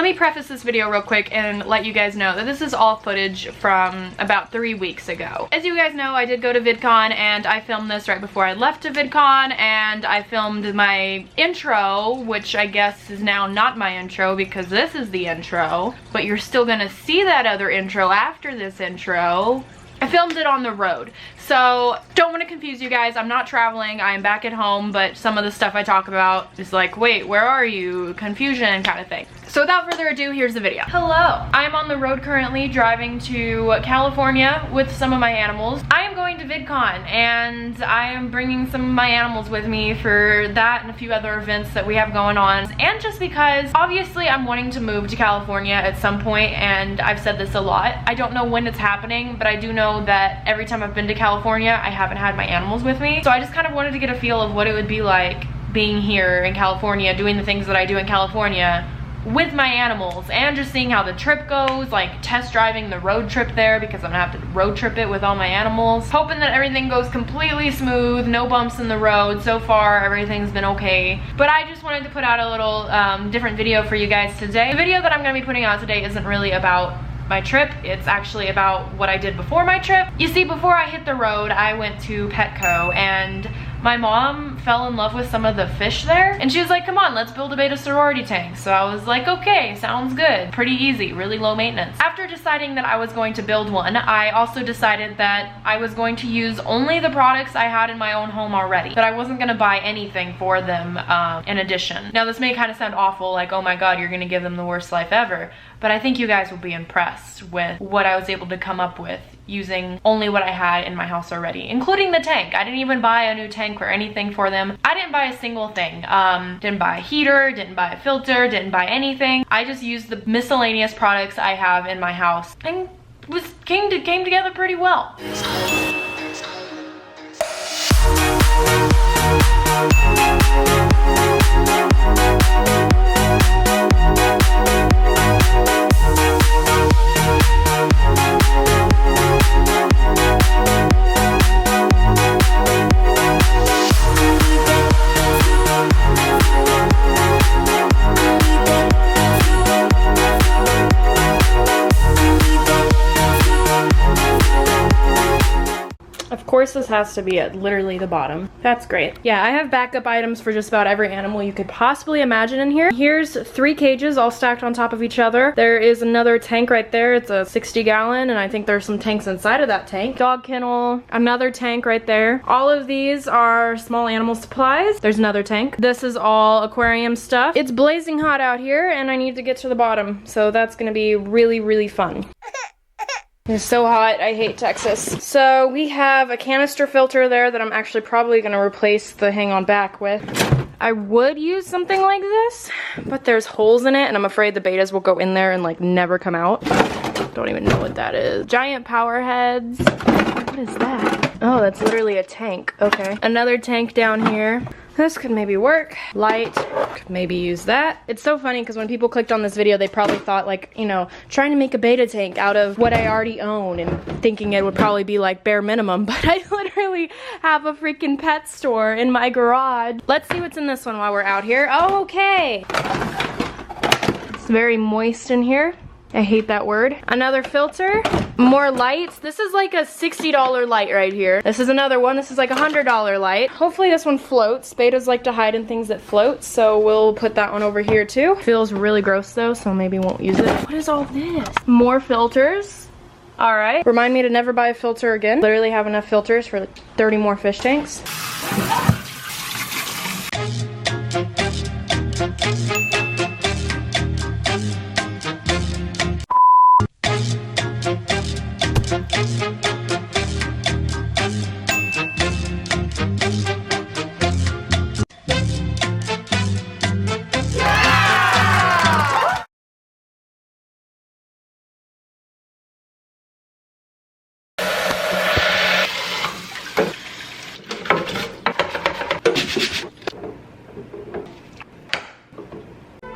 Let me preface this video real quick and let you guys know that this is all footage from about 3 weeks ago. As you guys know, I did go to VidCon and I filmed this right before I left to VidCon, and I filmed my intro, which I guess is now not my intro because this is the intro, but you're still gonna see that other intro after this intro. I filmed it on the road, so don't want to confuse you guys. I'm not traveling, I am back at home, but some of the stuff I talk about is like, wait, where are you? Confusion kind of thing. So without further ado, here's the video. Hello, I'm on the road currently driving to California with some of my animals. I am going to VidCon and I am bringing some of my animals with me for that and a few other events that we have going on. And just because obviously I'm wanting to move to California at some point, and I've said this a lot. I don't know when it's happening, but I do know that every time I've been to California, I haven't had my animals with me. So I just kind of wanted to get a feel of what it would be like being here in California, doing the things that I do in California with my animals, and just seeing how the trip goes, like test driving the road trip there because I'm gonna have to road trip it with all my animals. Hoping that everything goes completely smooth, no bumps in the road. So far, everything's been okay. But I just wanted to put out a little different video for you guys today. The video that I'm gonna be putting out today isn't really about my trip, it's actually about what I did before my trip. You see, before I hit the road, I went to Petco, and my mom fell in love with some of the fish there, and she was like, come on, let's build a beta sorority tank. So I was like, okay, sounds good. Pretty easy, really low maintenance. After deciding that I was going to build one, I also decided that I was going to use only the products I had in my own home already, that I wasn't gonna buy anything for them in addition. Now this may kind of sound awful, like, oh my god, you're gonna give them the worst life ever, but I think you guys will be impressed with what I was able to come up with using only what I had in my house already, including the tank. I didn't even buy a new tank or anything for them. I didn't buy a single thing. Didn't buy a heater, didn't buy a filter, didn't buy anything. I just used the miscellaneous products I have in my house, and came together pretty well. Of course this has to be at literally the bottom. That's great. Yeah, I have backup items for just about every animal you could possibly imagine in here. Here's 3 cages all stacked on top of each other. There is another tank right there. It's a 60-gallon, and I think there's some tanks inside of that tank. Dog kennel, another tank right there. All of these are small animal supplies. There's another tank. This is all aquarium stuff. It's blazing hot out here, and I need to get to the bottom, so that's gonna be really, really fun. It's so hot, I hate Texas. So we have a canister filter there that I'm actually probably gonna replace the hang-on back with. I would use something like this, but there's holes in it, and I'm afraid the betas will go in there and like never come out. Don't even know what that is. Giant power heads. What is that? Oh, that's literally a tank. Okay. Another tank down here. This could maybe work. Light, could maybe use that. It's so funny because when people clicked on this video, they probably thought like, you know, trying to make a beta tank out of what I already own and thinking it would probably be like bare minimum, but I literally have a freaking pet store in my garage. Let's see what's in this one while we're out here. Oh, okay. It's very moist in here. I hate that word. Another filter, more lights. This is like a $60 light right here. This is another one. This is like a $100 light. Hopefully this one floats. Betas like to hide in things that float, so we'll put that one over here too. Feels really gross though, so maybe won't use it. What is all this? More filters. All right. Remind me to never buy a filter again. Literally have enough filters for like 30 more fish tanks.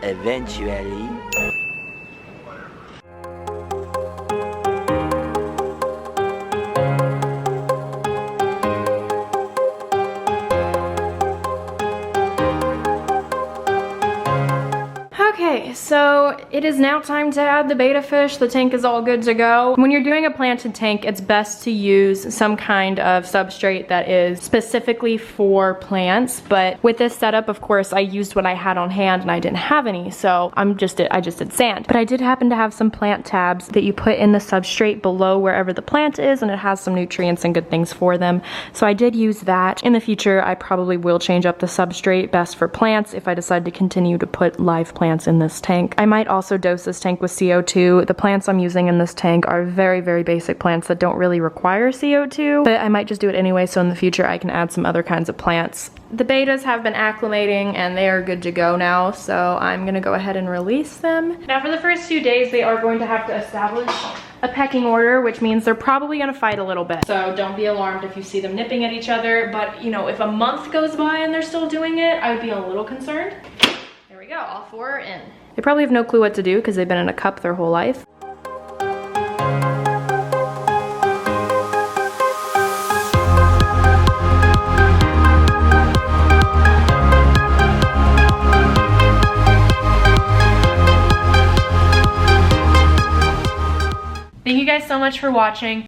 Eventually. So it is now time to add the betta fish. The tank is all good to go. When you're doing a planted tank, it's best to use some kind of substrate that is specifically for plants. But with this setup, of course, I used what I had on hand and I didn't have any. So I just did sand. But I did happen to have some plant tabs that you put in the substrate below wherever the plant is, and it has some nutrients and good things for them. So I did use that. In the future, I probably will change up the substrate best for plants if I decide to continue to put live plants in this tank. I might also dose this tank with CO2. The plants I'm using in this tank are very, very basic plants that don't really require CO2, but I might just do it anyway, so in the future I can add some other kinds of plants. The bettas have been acclimating and they are good to go now, so I'm gonna go ahead and release them. Now for the first few days, they are going to have to establish a pecking order, which means they're probably gonna fight a little bit. So don't be alarmed if you see them nipping at each other, but you know, if a month goes by and they're still doing it, I would be a little concerned. There we go, all 4 are in. They probably have no clue what to do because they've been in a cup their whole life. Thank you guys so much for watching.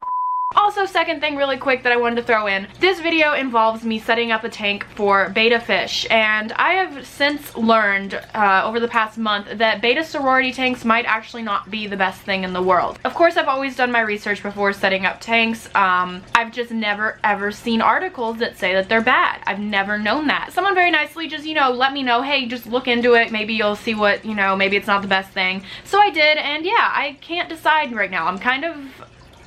Also, second thing really quick that I wanted to throw in. This video involves me setting up a tank for betta fish, and I have since learned over the past month that betta sorority tanks might actually not be the best thing in the world. Of course, I've always done my research before setting up tanks. I've just never ever seen articles that say that they're bad. I've never known that. Someone very nicely just, you know, let me know, hey, just look into it. Maybe you'll see what, you know, maybe it's not the best thing. So I did, and yeah, I can't decide right now. I'm kind of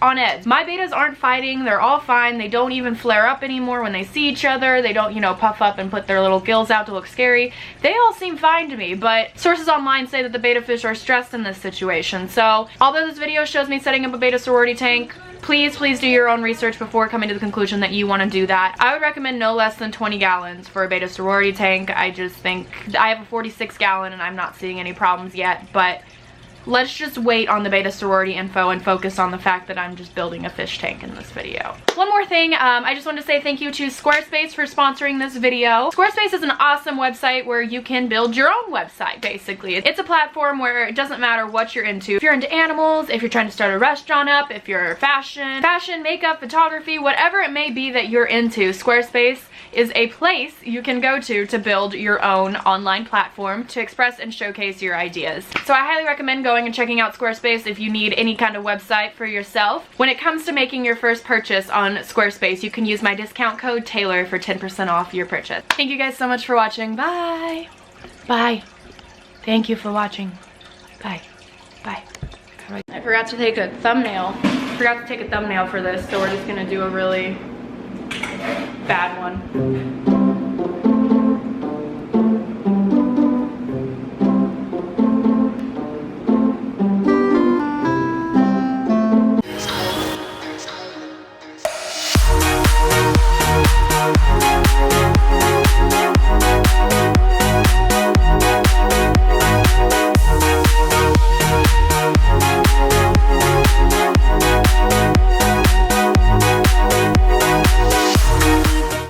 on edge. My bettas aren't fighting, they're all fine. They don't even flare up anymore when they see each other. They don't, you know, puff up and put their little gills out to look scary. They all seem fine to me, but sources online say that the betta fish are stressed in this situation. So although this video shows me setting up a betta sorority tank, please do your own research before coming to the conclusion that you want to do that. I would recommend no less than 20 gallons for a betta sorority tank. I just think I have a 46 gallon and I'm not seeing any problems yet, but let's just wait on the betta sorority info and focus on the fact that I'm just building a fish tank in this video. One more thing, I just wanted to say thank you to Squarespace for sponsoring this video. Squarespace is an awesome website where you can build your own website, basically. It's a platform where it doesn't matter what you're into. If you're into animals, if you're trying to start a restaurant up, if you're fashion, makeup, photography, whatever it may be that you're into, Squarespace is a place you can go to build your own online platform to express and showcase your ideas. So I highly recommend going and checking out Squarespace if you need any kind of website for yourself. When it comes to making your first purchase on Squarespace, you can use my discount code Taylor for 10% off your purchase. Thank you guys so much for watching. Bye. Bye. Thank you for watching. Bye. Bye. I forgot to take a thumbnail. For this, so we're just gonna do a really bad one.